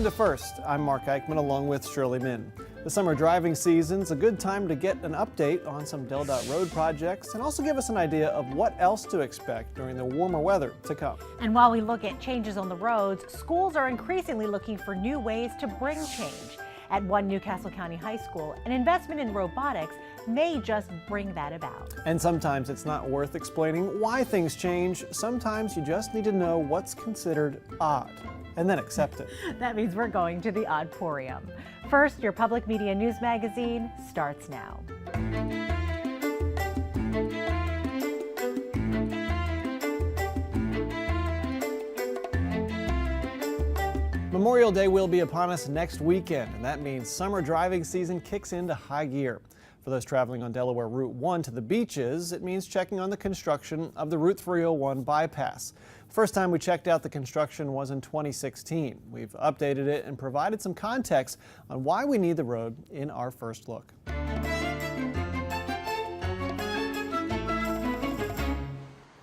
Welcome to First. I'm Mark Eichman along with Shirley Min. The summer driving season's a good time to get an update on some Del.Dot road projects and also give us an idea of what else to expect during the warmer weather to come. And while we look at changes on the roads, schools are increasingly looking for new ways to bring change. At one Newcastle County high school, an investment in robotics may just bring that about. And sometimes it's not worth explaining why things change. Sometimes you just need to know what's considered odd and then accept it. That means we're going to the Odd Poor IAM. First, your public media news magazine starts now. Memorial Day will be upon us next weekend, and that means summer driving season kicks into high gear. For those traveling on Delaware Route 1 to the beaches, it means checking on the construction of the Route 301 bypass. The first time we checked out the construction was in 2016. We've updated it and provided some context on why we need the road in our first look.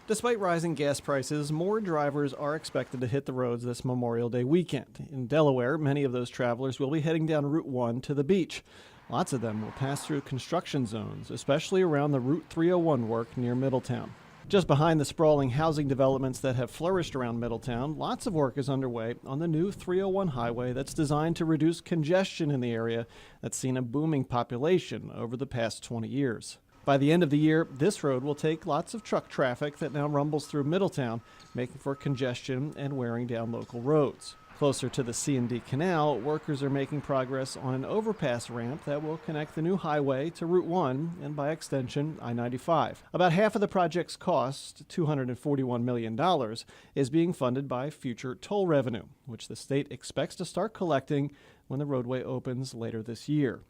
Despite rising gas prices, more drivers are expected to hit the roads this Memorial Day weekend. In Delaware, many of those travelers will be heading down Route 1 to the beach. Lots of them will pass through construction zones, especially around the Route 301 work near Middletown. Just behind the sprawling housing developments that have flourished around Middletown, lots of work is underway on the new 301 highway that's designed to reduce congestion in the area that's seen a booming population over the past 20 years. By the end of the year, this road will take lots of truck traffic that now rumbles through Middletown, making for congestion and wearing down local roads. Closer to the C&D Canal, workers are making progress on an overpass ramp that will connect the new highway to Route 1 and, by extension, I-95. About half of the project's cost, $241 million, is being funded by future toll revenue, which the state expects to start collecting when the roadway opens later this year.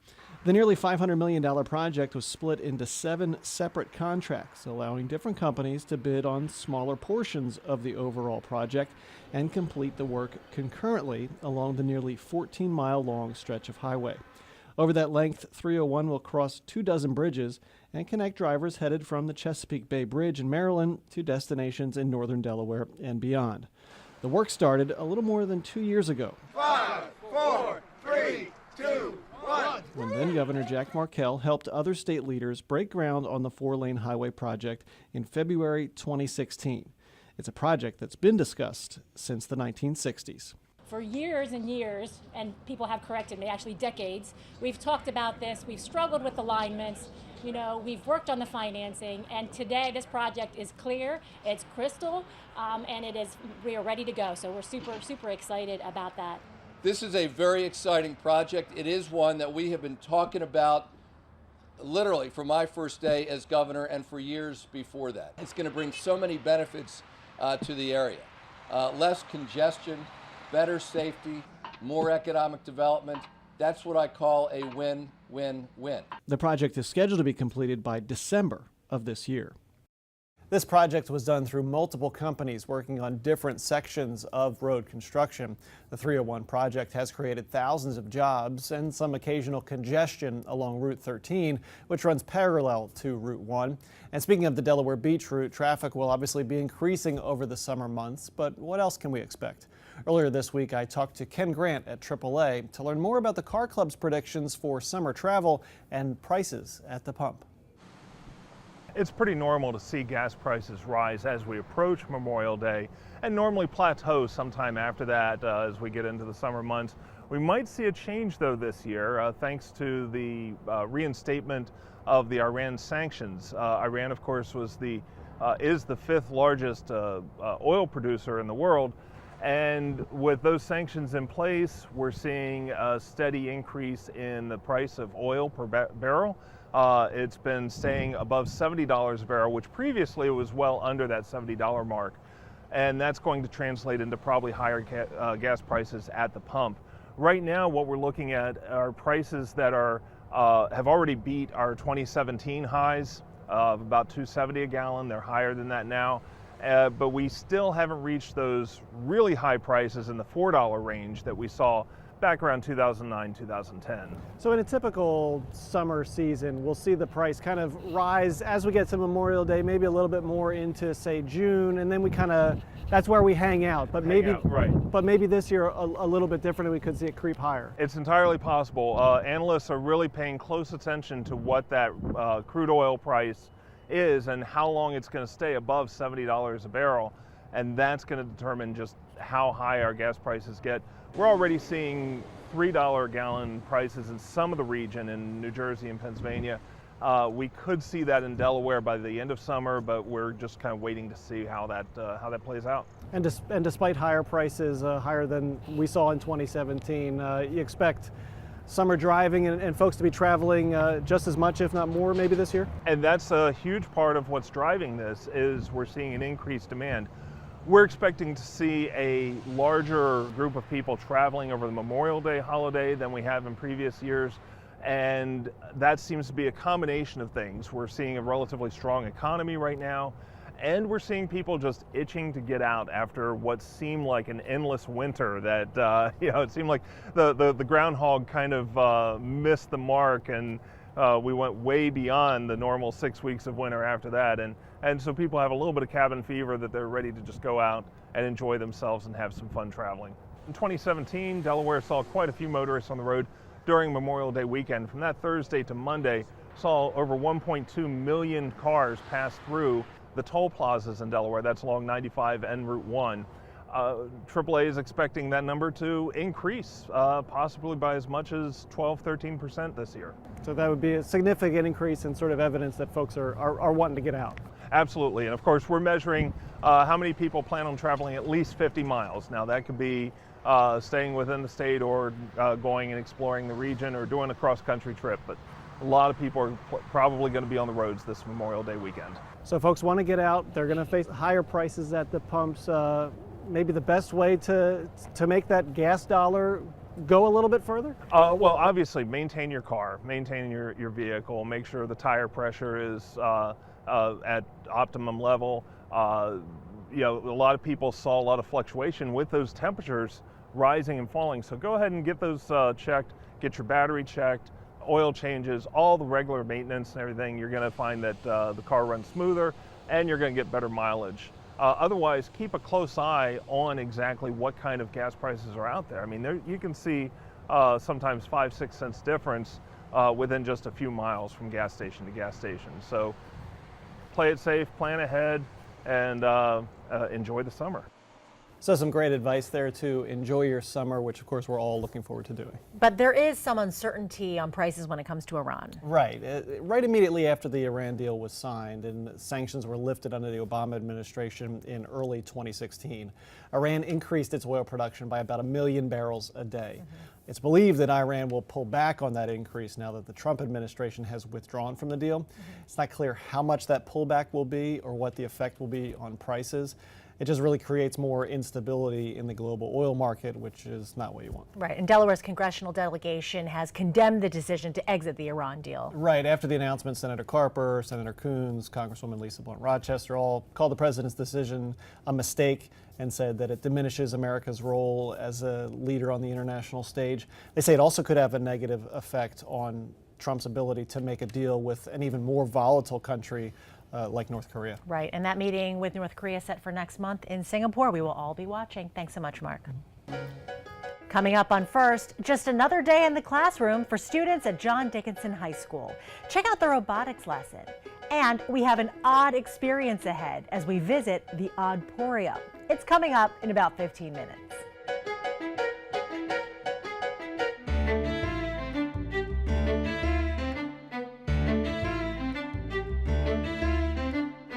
The nearly $500 million project was split into 7 separate contracts, allowing different companies to bid on smaller portions of the overall project and complete the work concurrently along the nearly 14-mile-long stretch of highway. Over that length, 301 will cross 24 bridges and connect drivers headed from the Chesapeake Bay Bridge in Maryland to destinations in northern Delaware and beyond. The work started a little more than 2 years ago. 5, 4, 3, 2, 1. When then Governor Jack Markell helped other state leaders break ground on the 4-lane highway project in February 2016. It's a project that's been discussed since the 1960s. For years and years, and people have corrected me, actually decades, we've talked about this, we've struggled with alignments, we've worked on the financing, and today this project is clear, it's crystal, and we are ready to go. So we're super excited about that. This is a very exciting project. It is one that we have been talking about literally from my first day as governor and for years before that. It's going to bring so many benefits to the area. Less congestion, better safety, more economic development. That's what I call a win-win-win. The project is scheduled to be completed by December of this year. This project was done through multiple companies working on different sections of road construction. The 301 project has created thousands of jobs and some occasional congestion along Route 13, which runs parallel to Route 1. And speaking of the Delaware Beach route, traffic will obviously be increasing over the summer months, but what else can we expect? Earlier this week, I talked to Ken Grant at AAA to learn more about the car club's predictions for summer travel and prices at the pump. It's pretty normal to see gas prices rise as we approach Memorial Day and normally plateau sometime after that as we get into the summer months. We might see a change though this year thanks to the reinstatement of the Iran sanctions. Iran, of course, is the 5th largest oil producer in the world. And with those sanctions in place, we're seeing a steady increase in the price of oil per barrel. It's been staying above $70 a barrel, which previously was well under that $70 mark. And that's going to translate into probably higher gas prices at the pump. Right now, what we're looking at are prices that have already beat our 2017 highs of about $2.70 a gallon. They're higher than that now. But we still haven't reached those really high prices in the $4 range that we saw back around 2009, 2010. So in a typical summer season, we'll see the price kind of rise as we get to Memorial Day, maybe a little bit more into, say, June, and then we kind of, that's where we hang out. But maybe this year a little bit different, and we could see it creep higher. It's entirely possible. Analysts are really paying close attention to what that crude oil price is and how long it's going to stay above $70 a barrel, and that's going to determine just how high our gas prices get. We're already seeing $3 a gallon prices in some of the region in New Jersey and Pennsylvania. We could see that in Delaware by the end of summer, but we're just kind of waiting to see how that plays out. And despite higher prices, higher than we saw in 2017, you expect summer driving and folks to be traveling just as much, if not more, maybe this year? And that's a huge part of what's driving this, is we're seeing an increased demand. We're expecting to see a larger group of people traveling over the Memorial Day holiday than we have in previous years, and that seems to be a combination of things. We're seeing a relatively strong economy right now, and we're seeing people just itching to get out after what seemed like an endless winter that, it seemed like the groundhog kind of missed the mark, and we went way beyond the normal 6 weeks of winter after that. And so people have a little bit of cabin fever that they're ready to just go out and enjoy themselves and have some fun traveling. In 2017, Delaware saw quite a few motorists on the road during Memorial Day weekend. From that Thursday to Monday, saw over 1.2 million cars pass through the toll plazas in Delaware. That's along 95 and Route 1. AAA is expecting that number to increase, possibly by as much as 12-13% this year. So that would be a significant increase in sort of evidence that folks are wanting to get out. Absolutely, and of course we're measuring how many people plan on traveling at least 50 miles. Now that could be staying within the state or going and exploring the region or doing a cross-country trip, but a lot of people are probably going to be on the roads this Memorial Day weekend. So folks want to get out, they're going to face higher prices at the pumps. Maybe the best way to make that gas dollar go a little bit further? Well, obviously maintain your car, maintain your vehicle, make sure the tire pressure is at optimum level. A lot of people saw a lot of fluctuation with those temperatures rising and falling. So go ahead and get those checked, get your battery checked, oil changes, all the regular maintenance and everything. You're going to find that the car runs smoother and you're going to get better mileage. Otherwise, keep a close eye on exactly what kind of gas prices are out there. I mean, you can see sometimes 5-6 cents difference within just a few miles from gas station to gas station. So play it safe, plan ahead, and enjoy the summer. So some great advice there to enjoy your summer, which of course we're all looking forward to doing. But there is some uncertainty on prices when it comes to Iran. Right. Right immediately after the Iran deal was signed and sanctions were lifted under the Obama administration in early 2016, Iran increased its oil production by about 1 million barrels a day. It's believed that Iran will pull back on that increase now that the Trump administration has withdrawn from the deal. It's not clear how much that pullback will be or what the effect will be on prices. It just really creates more instability in the global oil market, which is not what you want. Right, and Delaware's congressional delegation has condemned the decision to exit the Iran deal. Right, after the announcement, Senator Carper, Senator Coons, Congresswoman Lisa Blunt-Rochester all called the president's decision a mistake and said that it diminishes America's role as a leader on the international stage. They say it also could have a negative effect on Trump's ability to make a deal with an even more volatile country like North Korea. Right, and that meeting with North Korea set for next month in Singapore. We will all be watching. Thanks so much, Mark. Coming up on First, just another day in the classroom for students at John Dickinson High School. Check out the robotics lesson. And we have an odd experience ahead as we visit the Oddporium. It's coming up in about 15 minutes.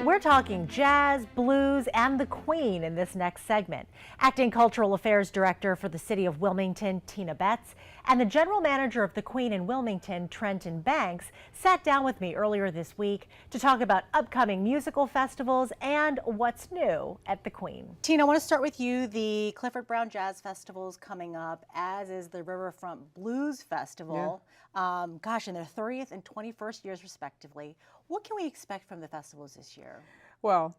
We're talking jazz, blues, and the Queen in this next segment. Acting Cultural Affairs Director for the City of Wilmington, Tina Betts, and the General Manager of the Queen in Wilmington, Trenton Banks, sat down with me earlier this week to talk about upcoming musical festivals and what's new at the Queen. Tina, I want to start with you. The Clifford Brown Jazz Festival is coming up, as is the Riverfront Blues Festival. Yeah. In their 30th and 21st years respectively. What can we expect from the festivals this year? Well,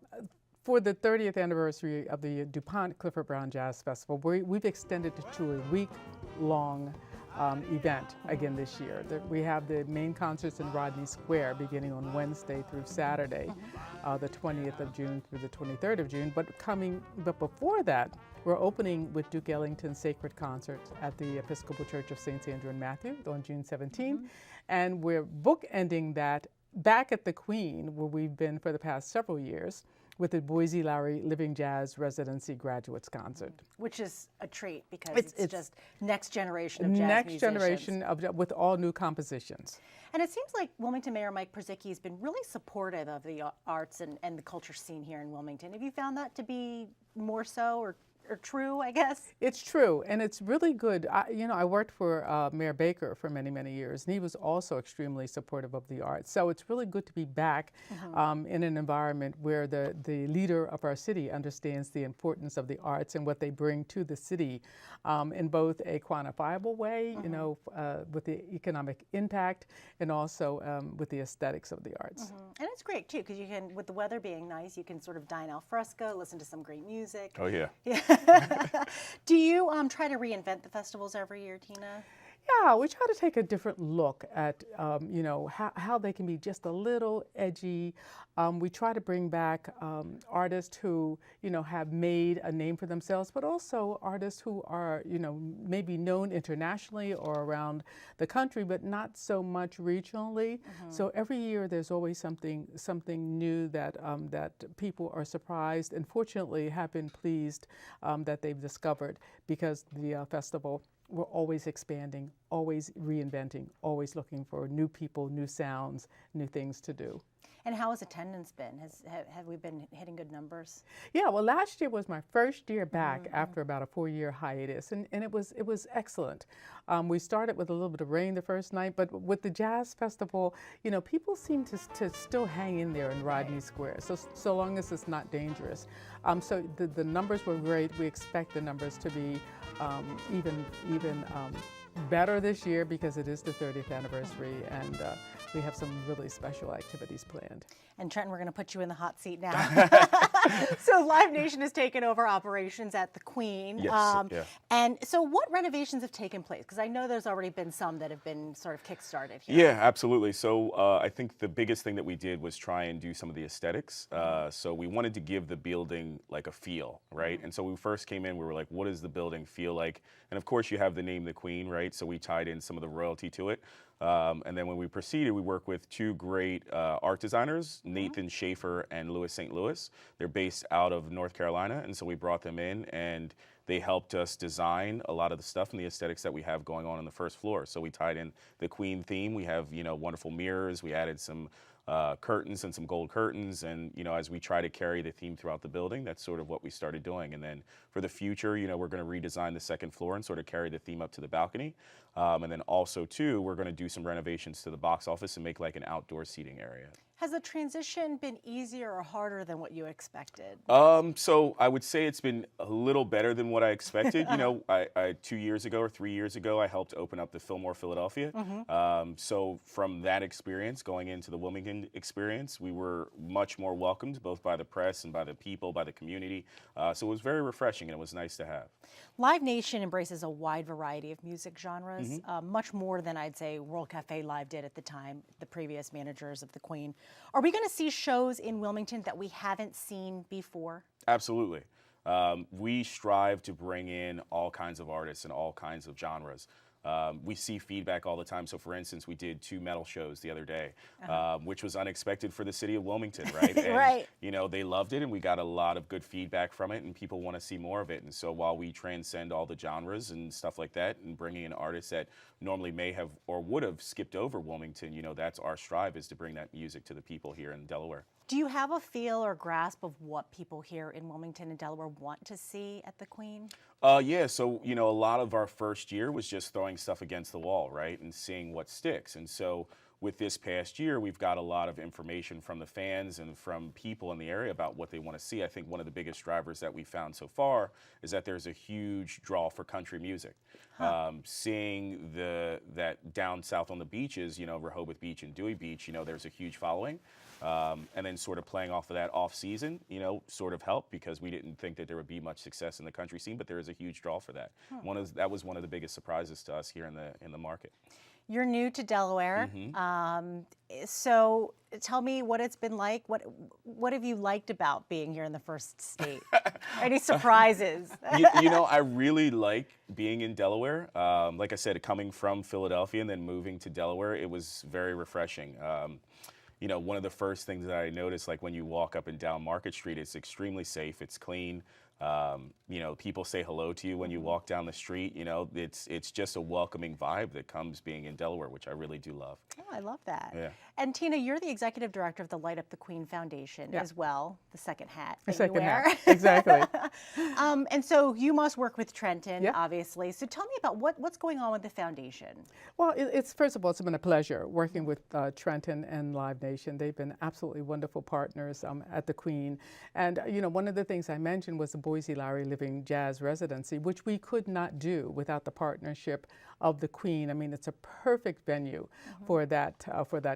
for the 30th anniversary of the DuPont Clifford Brown Jazz Festival, we've extended it to a week-long event again this year. We have the main concerts in Rodney Square beginning on Wednesday through Saturday, the 20th of June through the 23rd of June. But before that, we're opening with Duke Ellington's Sacred Concert at the Episcopal Church of St. Andrew and Matthew on June 17th. And we're bookending that back at the Queen, where we've been for the past several years, with the Boise Lowry Living Jazz Residency Graduates Concert. Which is a treat because it's just next generation of jazz next musicians. Generation with all new compositions. And it seems like Wilmington Mayor Mike Przicki has been really supportive of the arts and the culture scene here in Wilmington. Have you found that to be more so or true, I guess? It's true, and it's really good. I worked for Mayor Baker for many, many years, and he was also extremely supportive of the arts. So it's really good to be back in an environment where the leader of our city understands the importance of the arts and what they bring to the city in both a quantifiable way, with the economic impact, and also with the aesthetics of the arts. And it's great too, because you can, with the weather being nice, you can sort of dine al fresco, listen to some great music. Oh yeah. Do you try to reinvent the festivals every year, Tina? Yeah, we try to take a different look at, how they can be just a little edgy. We try to bring back artists who, have made a name for themselves, but also artists who are, maybe known internationally or around the country, but not so much regionally. So every year there's always something new that people are surprised and fortunately have been pleased that they've discovered, because the festival, we're always expanding, always reinventing, always looking for new people, new sounds, new things to do. And how has attendance been? Have we been hitting good numbers? Yeah, well, last year was my first year back after about a 4-year hiatus, and it was excellent. We started with a little bit of rain the first night, but with the Jazz Festival, people seem to still hang in there in Rodney Square, so long as it's not dangerous. So the numbers were great. We expect the numbers to be even better this year because it is the 30th anniversary, and we have some really special activities planned. And Trenton, we're going to put you in the hot seat now. So Live Nation has taken over operations at the Queen. Yes, And so what renovations have taken place? Because I know there's already been some that have been sort of kick-started here. Yeah, absolutely. So I think the biggest thing that we did was try and do some of the aesthetics. So we wanted to give the building like a feel, right? And so when we first came in, we were like, what does the building feel like? And of course you have the name the Queen, right? So we tied in some of the royalty to it. And then when we proceeded, we worked with two great art designers, Nathan Schaefer and Louis St. Louis. They're based out of North Carolina, and so we brought them in, and they helped us design a lot of the stuff and the aesthetics that we have going on the first floor. So we tied in the Queen theme. We have, wonderful mirrors. We added some curtains and some gold curtains, and as we try to carry the theme throughout the building, that's sort of what we started doing. And then for the future, we're going to redesign the second floor and sort of carry the theme up to the balcony. And then also too, we're going to do some renovations to the box office and make like an outdoor seating area. Has the transition been easier or harder than what you expected? So I would say it's been a little better than what I expected. I 2 years ago or 3 years ago, I helped open up the Fillmore Philadelphia. So from that experience, going into the Wilmington experience, we were much more welcomed, both by the press and by the people, by the community. So it was very refreshing, and it was nice to have. Live Nation embraces a wide variety of music genres, much more than I'd say World Cafe Live did at the time, the previous managers of the Queen. Are we going to see shows in Wilmington that we haven't seen before? Absolutely. We strive to bring in all kinds of artists and all kinds of genres. We see feedback all the time. So for instance, we did 2 metal shows the other day, which was unexpected for the city of Wilmington, right? And, right. They loved it, and we got a lot of good feedback from it, and people want to see more of it. And so while we transcend all the genres and stuff like that, and bringing in artists that normally may have or would have skipped over Wilmington, that's our strive, is to bring that music to the people here in Delaware. Do you have a feel or grasp of what people here in Wilmington and Delaware want to see at the Queen? Yeah, so, a lot of our first year was just throwing stuff against the wall, right, and seeing what sticks. And so with this past year, we've got a lot of information from the fans and from people in the area about what they want to see. I think one of the biggest drivers that we found so far is that there's a huge draw for country music. Seeing that down south on the beaches, Rehoboth Beach and Dewey Beach, there's a huge following. And then sort of playing off of that off season, sort of helped because we didn't think that there would be much success in the country scene, but there is a huge draw for that. That was one of the biggest surprises to us here in the market. You're new to Delaware, so tell me what it's been like. What have you liked about being here in the first state? Any surprises? I really like being in Delaware. Like I said, coming from Philadelphia and then moving to Delaware, it was very refreshing. One of the first things that I noticed, like when you walk up and down Market Street, it's extremely safe, it's clean. People say hello to you when you walk down the street. It's just a welcoming vibe that comes being in Delaware, which I really do love. Oh, I love that. Yeah. And Tina, you're the executive director of the Light Up the Queen Foundation as well, the second hat that second you wear. hat, exactly. And so you must work with Trenton, obviously. So tell me about what's going on with the foundation. Well, first of all, it's been a pleasure working with Trenton and Live Nation. They've been absolutely wonderful partners at the Queen. And, one of the things I mentioned was the Boise Lowry Living Jazz Residency, which we could not do without the partnership of the Queen. I mean, it's a perfect venue for that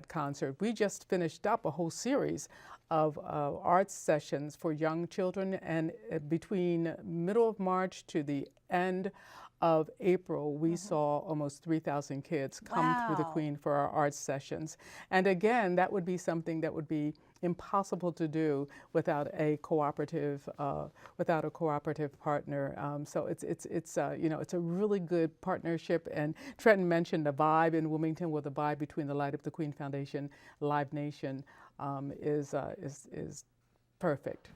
concert. We just finished up a whole series of arts sessions for young children, and between middle of March to the end of April, we saw almost 3,000 kids come through the Queen for our arts sessions. And again, that would be something that would be impossible to do without a cooperative partner. So it's a really good partnership. And Trenton mentioned the vibe in Wilmington. Well, the vibe between the Light Up the Queen Foundation, Live Nation, is perfect.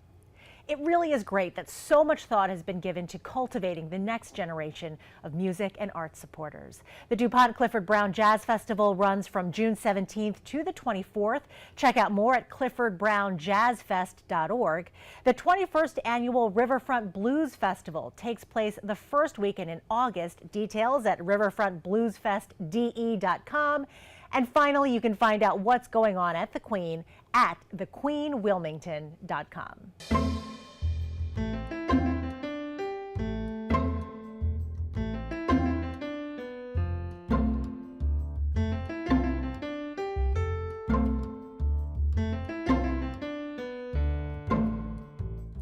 It really is great that so much thought has been given to cultivating the next generation of music and art supporters. The DuPont Clifford Brown Jazz Festival runs from June 17th to the 24th. Check out more at cliffordbrownjazzfest.org. The 21st annual Riverfront Blues Festival takes place the first weekend in August. Details at riverfrontbluesfestde.com. And finally, you can find out what's going on at the Queen at thequeenwilmington.com.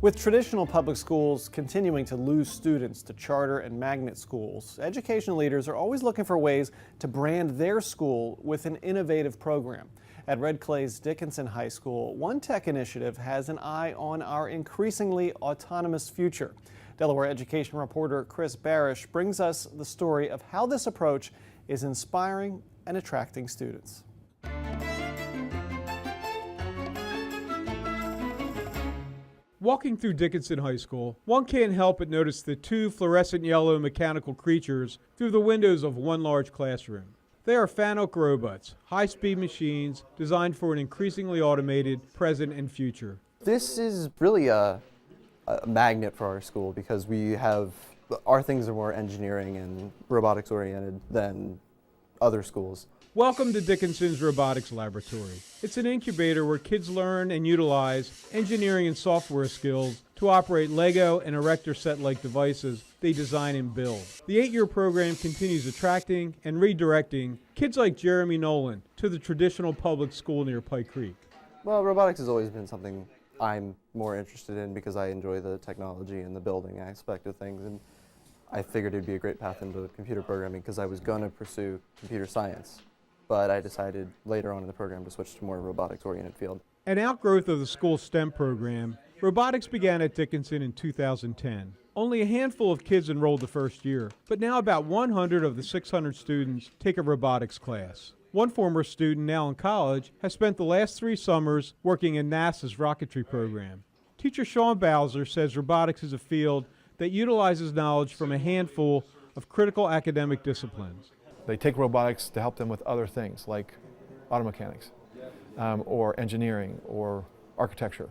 With traditional public schools continuing to lose students to charter and magnet schools, education leaders are always looking for ways to brand their school with an innovative program. At Red Clay's Dickinson High School, one tech initiative has an eye on our increasingly autonomous future. Delaware education reporter Chris Barish brings us the story of how this approach is inspiring and attracting students. Walking through Dickinson High School, one can't help but notice the two fluorescent yellow mechanical creatures through the windows of one large classroom. They are Fanuc robots, high-speed machines designed for an increasingly automated present and future. This is really a magnet for our school because our things are more engineering and robotics oriented than other schools. Welcome to Dickinson's Robotics Laboratory. It's an incubator where kids learn and utilize engineering and software skills to operate Lego and erector set-like devices they design and build. The 8-year program continues attracting and redirecting kids like Jeremy Nolan to the traditional public school near Pike Creek. Well, robotics has always been something I'm more interested in because I enjoy the technology and the building aspect of things, and I figured it'd be a great path into computer programming because I was going to pursue computer science. But I decided later on in the program to switch to more robotics-oriented field. An outgrowth of the school's STEM program, robotics began at Dickinson in 2010. Only a handful of kids enrolled the first year, but now about 100 of the 600 students take a robotics class. One former student, now in college, has spent the last 3 summers working in NASA's rocketry program. Teacher Sean Bowser says robotics is a field that utilizes knowledge from a handful of critical academic disciplines. They take robotics to help them with other things like auto mechanics or engineering or architecture.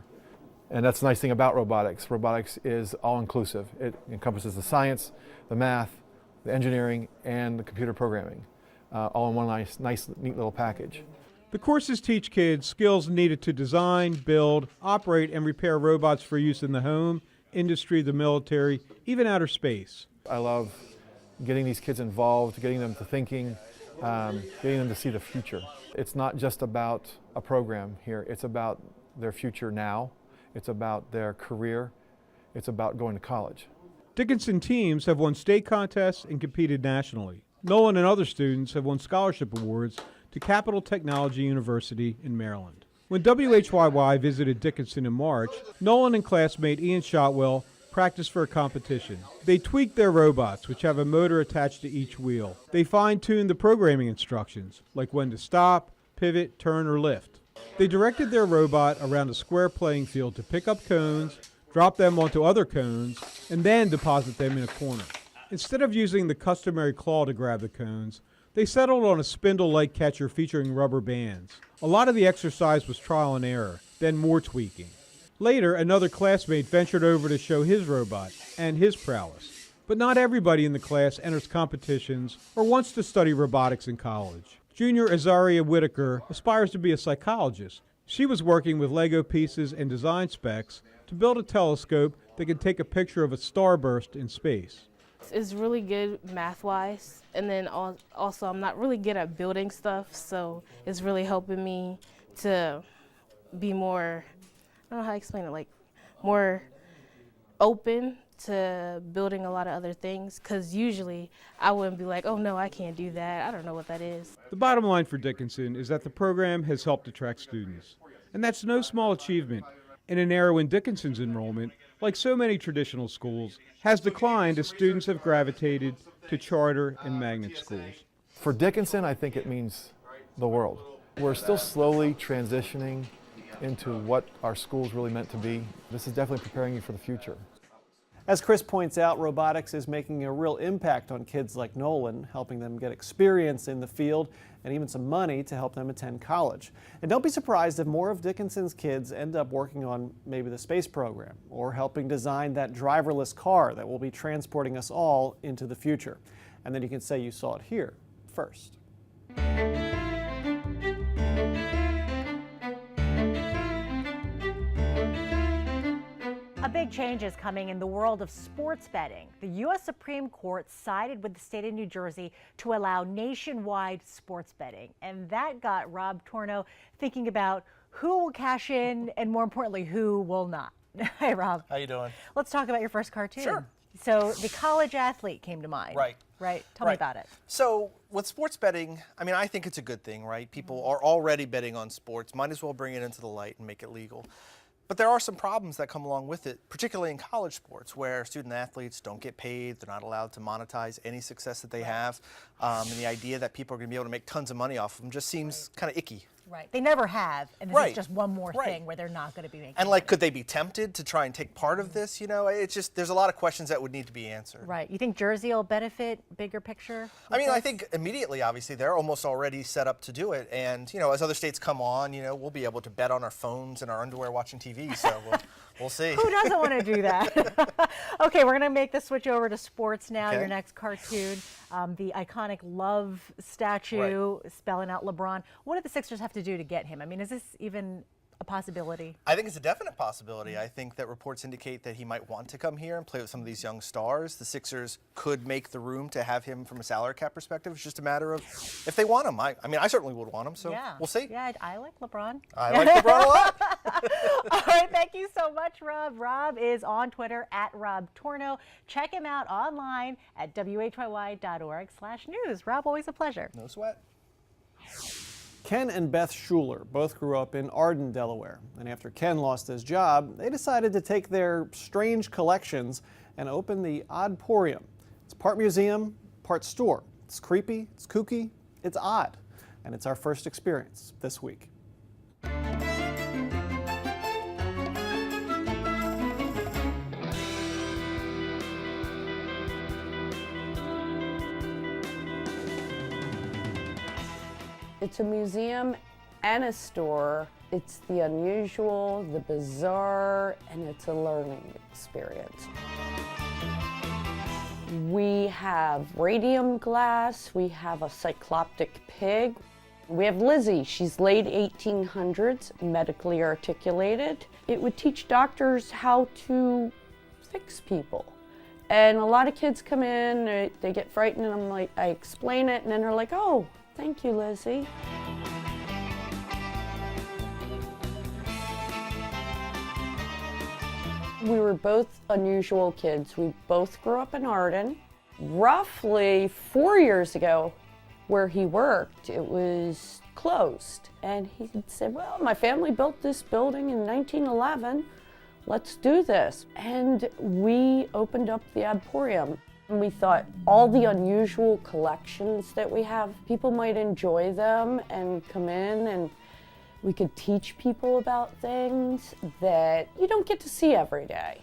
And that's the nice thing about robotics. Robotics is all-inclusive. It encompasses the science, the math, the engineering, and the computer programming, all in one nice, neat little package. The courses teach kids skills needed to design, build, operate, and repair robots for use in the home, industry, the military, even outer space. I love getting these kids involved, getting them to thinking, getting them to see the future. It's not just about a program here, it's about their future now, it's about their career, it's about going to college. Dickinson teams have won state contests and competed nationally. Nolan and other students have won scholarship awards to Capital Technology University in Maryland. When WHYY visited Dickinson in March, Nolan and classmate Ian Shotwell practiced for a competition. They tweaked their robots, which have a motor attached to each wheel. They fine-tuned the programming instructions, like when to stop, pivot, turn, or lift. They directed their robot around a square playing field to pick up cones, drop them onto other cones, and then deposit them in a corner. Instead of using the customary claw to grab the cones, they settled on a spindle-like catcher featuring rubber bands. A lot of the exercise was trial and error, then more tweaking. Later, another classmate ventured over to show his robot and his prowess. But not everybody in the class enters competitions or wants to study robotics in college. Junior Azaria Whitaker aspires to be a psychologist. She was working with Lego pieces and design specs to build a telescope that could take a picture of a starburst in space. It's really good math-wise, and then also I'm not really good at building stuff, so it's really helping me to be more, I don't know how to explain it, like more open to building a lot of other things, because usually I wouldn't be like, oh no, I can't do that, I don't know what that is. The bottom line for Dickinson is that the program has helped attract students, and that's no small achievement in an era when Dickinson's enrollment, like so many traditional schools, has declined as students have gravitated to charter and magnet schools. For Dickinson, I think it means the world. We're still slowly transitioning into what our school's really meant to be. This is definitely preparing you for the future. As Chris points out, robotics is making a real impact on kids like Nolan, helping them get experience in the field and even some money to help them attend college. And don't be surprised if more of Dickinson's kids end up working on maybe the space program or helping design that driverless car that will be transporting us all into the future. And then you can say you saw it here first. A big change is coming in the world of sports betting. The U.S. Supreme Court sided with the state of New Jersey to allow nationwide sports betting. And that got Rob Torno thinking about who will cash in and, more importantly, who will not. Hi, Rob. How you doing? Let's talk about your first cartoon. Sure. So the college athlete came to mind. Right. Right. Tell me about it. So with sports betting, I mean, I think it's a good thing, right? People are already betting on sports. Might as well bring it into the light and make it legal. But there are some problems that come along with it, particularly in college sports, where student athletes don't get paid, they're not allowed to monetize any success that they have, and the idea that people are going to be able to make tons of money off of them just seems kind of icky. Right. They never have, and this is just one more thing where they're not going to be making And like, money. could they be tempted to try and take part of this? You know, it's just, there's a lot of questions that would need to be answered. Right. You think Jersey will benefit, bigger picture? I mean, I think immediately, obviously, they're almost already set up to do it. And, you know, as other states come on, you know, we'll be able to bet on our phones and our underwear watching TV. So we'll see. Who doesn't want to do that? Okay, we're going to make the switch over to sports now. Okay. Your next cartoon, the iconic love statue spelling out LeBron. What do the Sixers have to do to get him? I mean, is this even a possibility? I think it's a definite possibility. I think that reports indicate that he might want to come here and play with some of these young stars. The Sixers could make the room to have him from a salary cap perspective. It's just a matter of if they want him. I mean, I certainly would want him, so we'll see. Yeah, I like LeBron. I like LeBron a lot. All right, thank you so much, Rob. Rob is on Twitter at Rob Torno. Check him out online at WHYY.org/news. Rob, always a pleasure. No sweat. Ken and Beth Schuler both grew up in Arden, Delaware. And after Ken lost his job, they decided to take their strange collections and open the Oddporium. It's part museum, part store. It's creepy, it's kooky, it's odd. And it's our first experience this week. It's a museum and a store. It's the unusual, the bizarre, and it's a learning experience. We have radium glass, we have a cycloptic pig. We have Lizzie, she's late 1800s, medically articulated. It would teach doctors how to fix people. And a lot of kids come in, they get frightened, and I'm like, I explain it, and then they're like, oh, thank you, Lizzie. We were both unusual kids. We both grew up in Arden. Roughly 4 years ago, where he worked, it was closed. And he said, well, my family built this building in 1911. Let's do this. And we opened up the Adporium. And we thought all the unusual collections that we have, people might enjoy them and come in, and we could teach people about things that you don't get to see every day.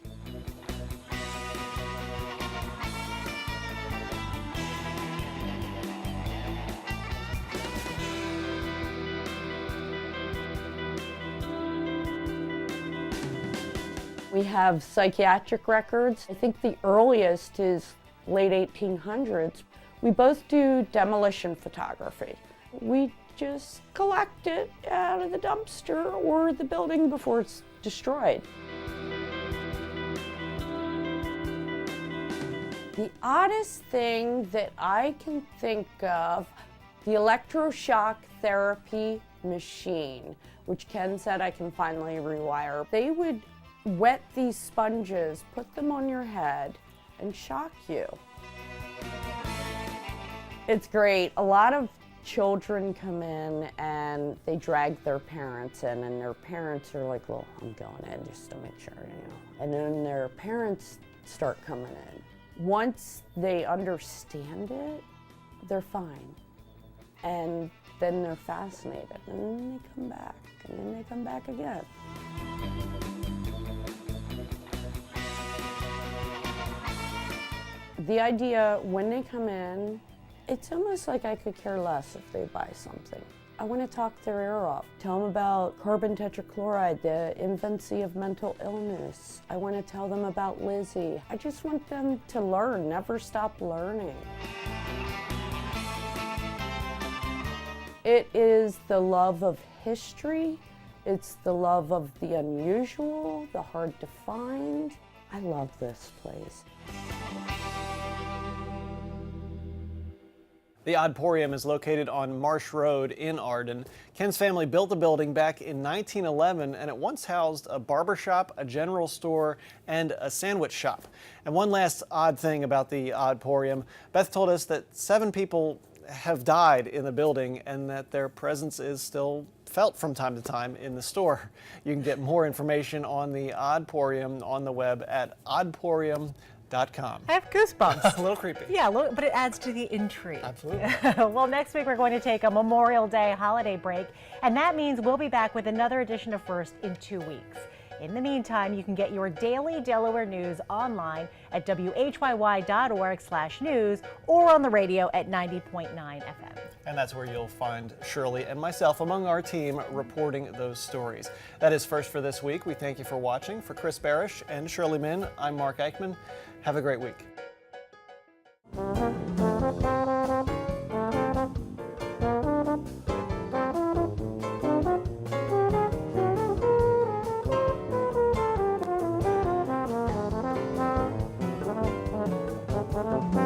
We have psychiatric records. I think the earliest is late 1800s. We both do demolition photography. We just collect it out of the dumpster or the building before it's destroyed. The oddest thing that I can think of, the electroshock therapy machine, which Ken said I can finally rewire. They would wet these sponges, put them on your head, and shock you. It's great. A lot of children come in and they drag their parents in, and their parents are like, well, I'm going in just to make sure, you know. And then their parents start coming in. Once they understand it, they're fine. And then they're fascinated, and then they come back, and then they come back again. The idea, when they come in, it's almost like I could care less if they buy something. I want to talk their ear off, tell them about carbon tetrachloride, the infancy of mental illness. I want to tell them about Lizzie. I just want them to learn, never stop learning. It is the love of history. It's the love of the unusual, the hard to find. I love this place. The Adporium is located on Marsh Road in Arden. Ken's family built the building back in 1911, and it once housed a barber shop, a general store, and a sandwich shop. And one last odd thing about the Adporium, Beth told us that 7 people have died in the building and that their presence is still felt from time to time in the store. You can get more information on the Adporium on the web at oddporium.com. I have goosebumps. A little creepy. Yeah, but it adds to the intrigue. Absolutely. Well, next week we're going to take a Memorial Day holiday break, and that means we'll be back with another edition of First in 2 weeks. In the meantime, you can get your daily Delaware news online at WHYY.org/news or on the radio at 90.9 FM. And that's where you'll find Shirley and myself among our team reporting those stories. That is First for this week. We thank you for watching. For Chris Barish and Shirley Min, I'm Mark Eichman. Have a great week. Bye.